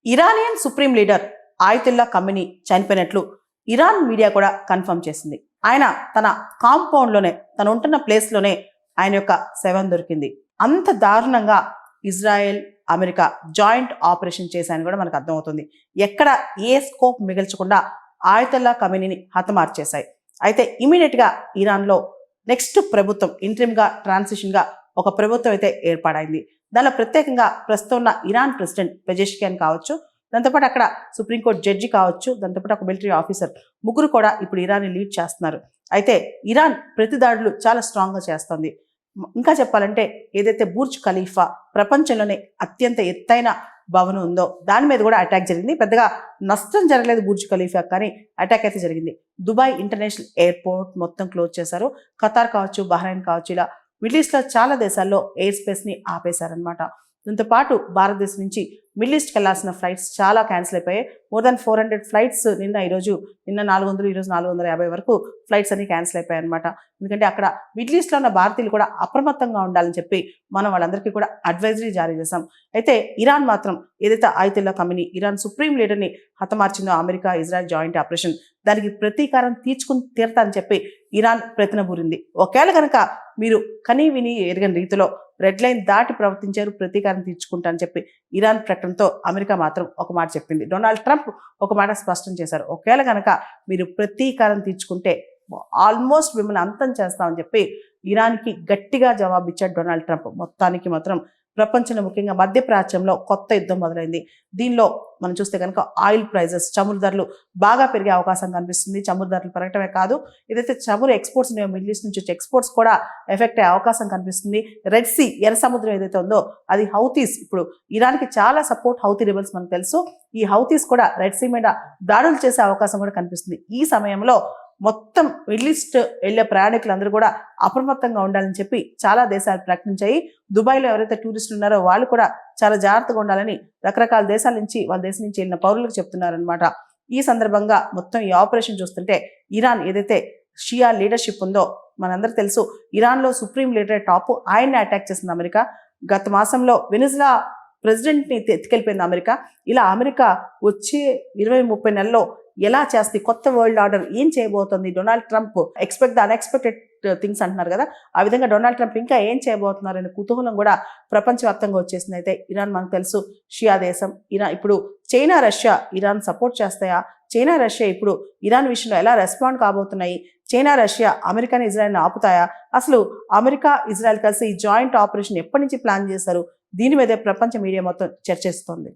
Iranian supreme leader Ayatollah Khamenei చనిపోయినట్లు Iran media కూడా confirm చేసింది. ఆయన తన కాంపౌండ్లోనే, తను ఉంటున్న ప్లేస్లోనే ఆయన యొక్క శవం దొరికింది. అంత దారుణంగా ఇజ్రాయెల్ అమెరికా జాయింట్ ఆపరేషన్ చేశాయని కూడా మనకు అర్థమవుతుంది. ఎక్కడ ఏ స్కోప్ మిగల్చకుండా ఆయతుల్లా ఖమేనీని హతమార్చేశాయి. అయితే ఇమీడియట్గా ఇరాన్లో నెక్స్ట్ ప్రభుత్వం ఇంట్రిమ్గా ట్రాన్సిషన్గా ఒక ప్రభుత్వం అయితే ఏర్పాడైంది. దానిలో ప్రత్యేకంగా ప్రస్తుతం ఉన్న ఇరాన్ ప్రెసిడెంట్ పెజెష్కియాన్ కావచ్చు, దాంతోపాటు అక్కడ సుప్రీంకోర్టు జడ్జి కావచ్చు, దాంతోపాటు ఒక మిలిటరీ ఆఫీసర్, ముగ్గురు కూడా ఇప్పుడు ఇరాన్ని లీడ్ చేస్తున్నారు. అయితే ఇరాన్ ప్రతి దాడులు చాలా స్ట్రాంగ్గా చేస్తుంది. ఇంకా చెప్పాలంటే ఏదైతే బుర్జ్ ఖలీఫా ప్రపంచంలోనే అత్యంత ఎత్తైన భవనం ఉందో దాని మీద కూడా అటాక్ జరిగింది. పెద్దగా నష్టం జరగలేదు బుర్జ్ ఖలీఫా, కానీ అటాక్ అయితే జరిగింది. దుబాయ్ ఇంటర్నేషనల్ ఎయిర్పోర్ట్ మొత్తం క్లోజ్ చేశారు. ఖతార్ కావచ్చు, బహ్రెయిన్ కావచ్చు, ఇలా మిడిల్ ఈస్ట్లో చాలా దేశాల్లో ఎయిర్ స్పేస్ని ఆపేశారనమాట. దీంతో పాటు భారతదేశం నుంచి మిడిల్ ఈస్ట్కి వెళ్లాల్సిన ఫ్లైట్స్ చాలా క్యాన్సిల్ అయిపోయాయి. మోర్ దాన్ 400 ఫ్లైట్స్ నిన్న 400, ఈరోజు 450 వరకు ఫ్లైట్స్ అన్ని క్యాన్సిల్ అయిపోయాయి అనమాట. ఎందుకంటే అక్కడ మిడిల్ ఈస్ట్లో ఉన్న భారతీయులు కూడా అప్రమత్తంగా ఉండాలని చెప్పి మనం వాళ్ళందరికీ కూడా అడ్వైజరీ జారీ చేశాం. అయితే ఇరాన్ మాత్రం ఏదైతే ఆయతుల్లా ఖమేనీ ఇరాన్ సుప్రీం లీడర్ని హతమార్చిందో అమెరికా ఇజ్రాయెల్ జాయింట్ ఆపరేషన్, దానికి ప్రతీకారం తీర్చుకుని తీరతా అని చెప్పి ఇరాన్ ప్రతినబూరింది. ఒకవేళ కనుక మీరు కనీ విని ఎరగని రీతిలో రెడ్ లైన్ దాటి ప్రవర్తించారు, ప్రతీకారం తీర్చుకుంటా అని చెప్పి ఇరాన్ ప్రకటనతో అమెరికా మాత్రం ఒక మాట చెప్పింది. డొనాల్డ్ ట్రంప్ ఒక మాట స్పష్టం చేశారు. ఒకవేళ కనుక మీరు ప్రతీకారం తీర్చుకుంటే ఆల్మోస్ట్ మిమ్మల్ని అంతం చేస్తామని చెప్పి ఇరాన్కి గట్టిగా జవాబిచ్చాడు డొనాల్డ్ ట్రంప్. మొత్తానికి మాత్రం ప్రపంచంలో ముఖ్యంగా మధ్యప్రాచ్యంలో కొత్త యుద్ధం మొదలైంది. దీనిలో మనం చూస్తే కనుక ఆయిల్ ప్రైజెస్, చమురు ధరలు బాగా పెరిగే అవకాశం కనిపిస్తుంది. చమురు ధరలు పెరగటమే కాదు, ఏదైతే చమురు ఎక్స్పోర్ట్స్ ఉన్నాయో మిడిల్ ఈస్ట్ నుంచి వచ్చే ఎక్స్పోర్ట్స్ కూడా ఎఫెక్ట్ అయ్యే అవకాశం కనిపిస్తుంది. రెడ్ సీ, ఎర్ర సముద్రం ఏదైతే ఉందో అది హౌతీస్, ఇప్పుడు ఇరాన్కి చాలా సపోర్ట్ హౌతీ రిబల్స్ మనకు తెలుసు. ఈ హౌతీస్ కూడా రెడ్ సీ మీద దాడులు చేసే అవకాశం కూడా కనిపిస్తుంది. ఈ సమయంలో మొత్తం మిడిల్ ఈస్ట్ వెళ్ళే ప్రయాణికులందరూ కూడా అప్రమత్తంగా ఉండాలని చెప్పి చాలా దేశాలు ప్రకటించాయి. దుబాయ్లో ఎవరైతే టూరిస్టులు ఉన్నారో వాళ్ళు కూడా చాలా జాగ్రత్తగా ఉండాలని రకరకాల దేశాల నుంచి, వాళ్ళ దేశం నుంచి వెళ్ళిన పౌరులకు చెప్తున్నారనమాట. ఈ సందర్భంగా మొత్తం ఈ ఆపరేషన్ చూస్తుంటే ఇరాన్ ఏదైతే షియా లీడర్షిప్ ఉందో మనందరికీ తెలుసు, ఇరాన్లో సుప్రీం లీడర్ టాప్, ఆయన్ని అటాక్ చేసింది అమెరికా. గత మాసంలో వెనిజులా ప్రెసిడెంట్ని ఎత్తుకెళ్ళిపోయింది అమెరికా. ఇలా అమెరికా వచ్చే 20-30 నెలల్లో ఎలా చేస్తుంది, కొత్త వరల్డ్ ఆర్డర్ ఏం చేయబోతుంది, Donald Trump expect the unexpected things అంటున్నారు కదా, ఆ విధంగా డొనాల్డ్ ట్రంప్ ఇంకా ఏం చేయబోతున్నారనే కుతూహలం కూడా ప్రపంచవ్యాప్తంగా వచ్చేసింది. అయితే ఇరాన్ మనకు తెలుసు షియా దేశం. ఇరాన్ ఇప్పుడు చైనా, రష్యా ఇరాన్ సపోర్ట్ చేస్తాయా, చైనా, రష్యా ఇప్పుడు ఇరాన్ విషయంలో ఎలా రెస్పాండ్ కాబోతున్నాయి, చైనా, రష్యా అమెరికాని ఇజ్రాయెల్ని ఆపుతాయా, అసలు అమెరికా ఇజ్రాయెల్ కలిసి ఈ జాయింట్ ఆపరేషన్ ఎప్పటి నుంచి ప్లాన్ చేశారు, దీని మీదే ప్రపంచ మీడియా మొత్తం చర్చిస్తోంది.